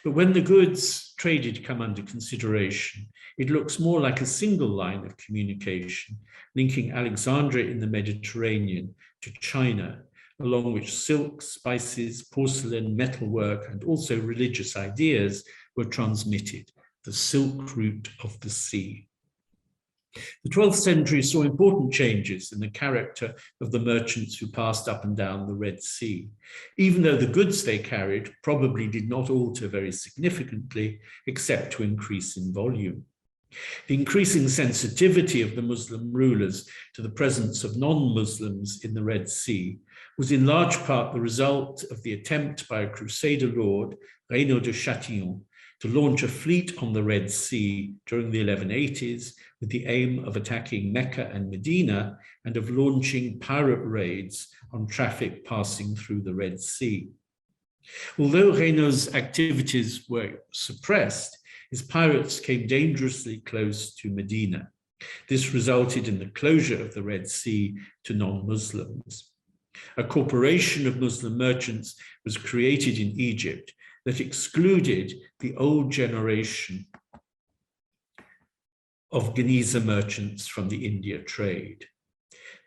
But when the goods traded come under consideration, it looks more like a single line of communication, linking Alexandria in the Mediterranean to China, along which silk, spices, porcelain, metalwork, and also religious ideas were transmitted, the Silk Route of the Sea. The 12th century saw important changes in the character of the merchants who passed up and down the Red Sea, even though the goods they carried probably did not alter very significantly, except to increase in volume. The increasing sensitivity of the Muslim rulers to the presence of non-Muslims in the Red Sea was in large part the result of the attempt by a Crusader lord, Renaud de Châtillon, to launch a fleet on the Red Sea during the 1180s with the aim of attacking Mecca and Medina and of launching pirate raids on traffic passing through the Red Sea. Although Renaud's activities were suppressed, his pirates came dangerously close to Medina. This resulted in the closure of the Red Sea to non-Muslims. A corporation of Muslim merchants was created in Egypt that excluded the old generation of Geniza merchants from the India trade.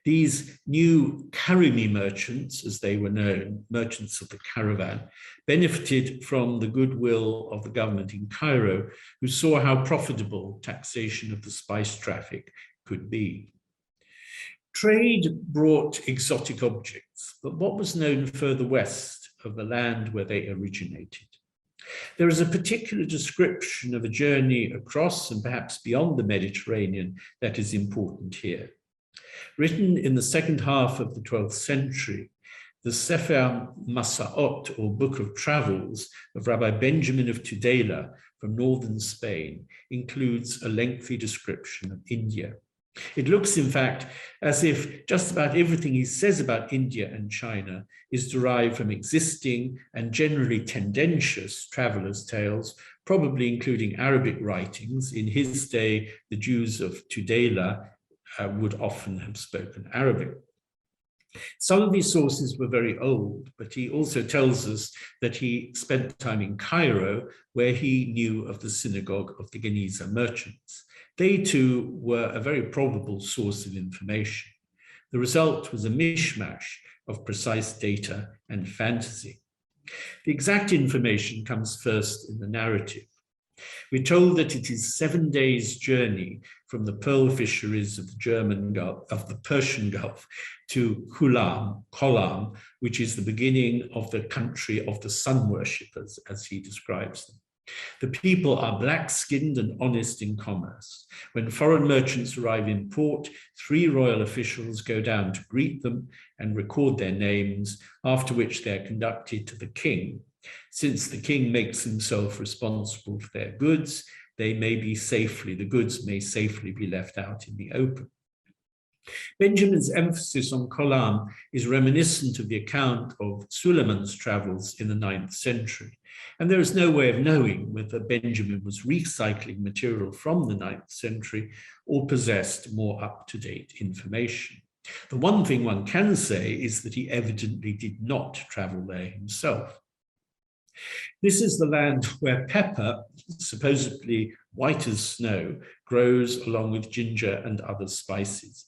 These new Karimi merchants, as they were known, merchants of the caravan, benefited from the goodwill of the government in Cairo, who saw how profitable taxation of the spice traffic could be. Trade brought exotic objects, but what was known further west of the land where they originated? There is a particular description of a journey across and perhaps beyond the Mediterranean that is important here. Written in the second half of the 12th century, the Sefer Masaot, or Book of Travels, of Rabbi Benjamin of Tudela from northern Spain, includes a lengthy description of India. It looks, in fact, as if just about everything he says about India and China is derived from existing and generally tendentious travelers' tales, probably including Arabic writings. In his day, the Jews of Tudela would often have spoken Arabic. Some of these sources were very old, but he also tells us that he spent time in Cairo, where he knew of the synagogue of the Geniza merchants. They too were a very probable source of information. The result was a mishmash of precise data and fantasy. The exact information comes first in the narrative. We're told that it is 7 days' journey from the pearl fisheries of the Persian Gulf to Kolam, which is the beginning of the country of the sun worshippers, as he describes them. The people are black-skinned and honest in commerce. When foreign merchants arrive in port, 3 royal officials go down to greet them and record their names, after which they are conducted to the king. Since the king makes himself responsible for their goods, the goods may safely be left out in the open. Benjamin's emphasis on Kolam is reminiscent of the account of Suleiman's travels in the 9th century. And there is no way of knowing whether Benjamin was recycling material from the 9th century or possessed more up-to-date information. The one thing one can say is that he evidently did not travel there himself. This is the land where pepper, supposedly white as snow, grows along with ginger and other spices.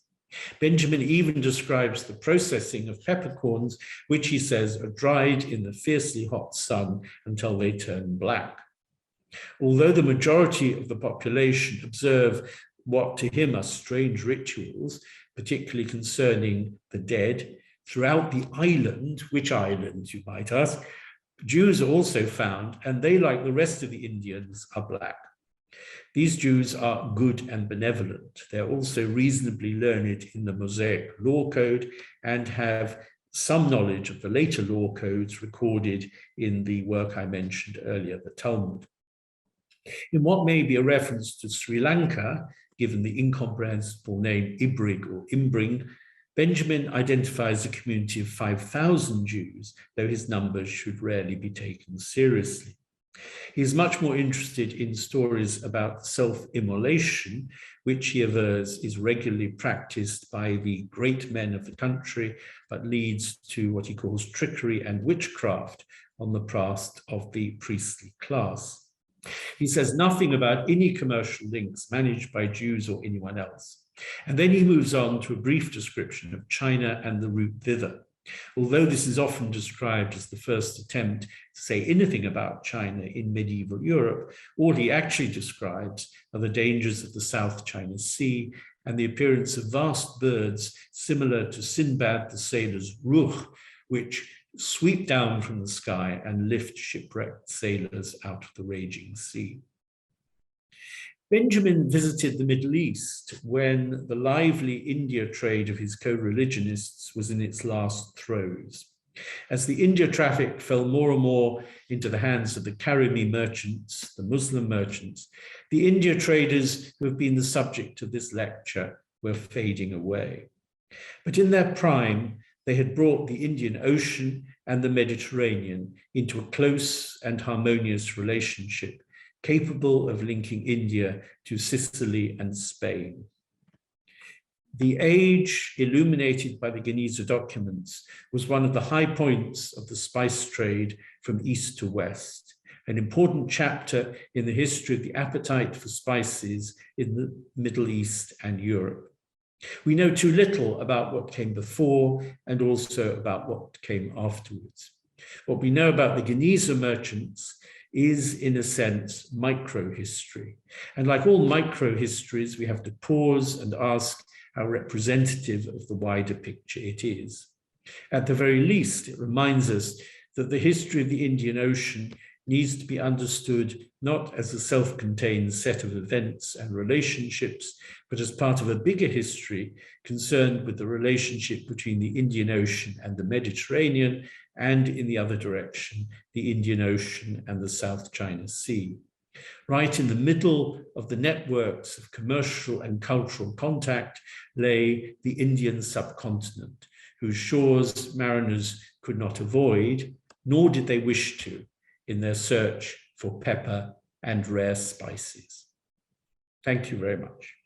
Benjamin even describes the processing of peppercorns, which he says are dried in the fiercely hot sun until they turn black. Although the majority of the population observe what to him are strange rituals, particularly concerning the dead, throughout the island, which island, you might ask, Jews are also found, and they, like the rest of the Indians, are black. These Jews are good and benevolent. They're also reasonably learned in the Mosaic law code and have some knowledge of the later law codes recorded in the work I mentioned earlier, the Talmud. In what may be a reference to Sri Lanka, given the incomprehensible name Ibrig or Imbring, Benjamin identifies a community of 5,000 Jews, though his numbers should rarely be taken seriously. He is much more interested in stories about self-immolation, which he avers is regularly practiced by the great men of the country, but leads to what he calls trickery and witchcraft on the part of the priestly class. He says nothing about any commercial links managed by Jews or anyone else. And then he moves on to a brief description of China and the route thither. Although this is often described as the first attempt to say anything about China in medieval Europe, all he actually describes are the dangers of the South China Sea and the appearance of vast birds similar to Sinbad the sailor's ruch, which sweep down from the sky and lift shipwrecked sailors out of the raging sea. Benjamin visited the Middle East when the lively India trade of his co-religionists was in its last throes. As the India traffic fell more and more into the hands of the Karimi merchants, the Muslim merchants, the India traders who have been the subject of this lecture were fading away. But in their prime, they had brought the Indian Ocean and the Mediterranean into a close and harmonious relationship, capable of linking India to Sicily and Spain. The age illuminated by the Geniza documents was one of the high points of the spice trade from east to west, an important chapter in the history of the appetite for spices in the Middle East and Europe. We know too little about what came before and also about what came afterwards. What we know about the Geniza merchants is, in a sense, micro-history. And like all micro-histories, we have to pause and ask how representative of the wider picture it is. At the very least, it reminds us that the history of the Indian Ocean needs to be understood not as a self-contained set of events and relationships, but as part of a bigger history concerned with the relationship between the Indian Ocean and the Mediterranean, and in the other direction, the Indian Ocean and the South China Sea. Right in the middle of the networks of commercial and cultural contact lay the Indian subcontinent, whose shores mariners could not avoid, nor did they wish to, in their search for pepper and rare spices. Thank you very much.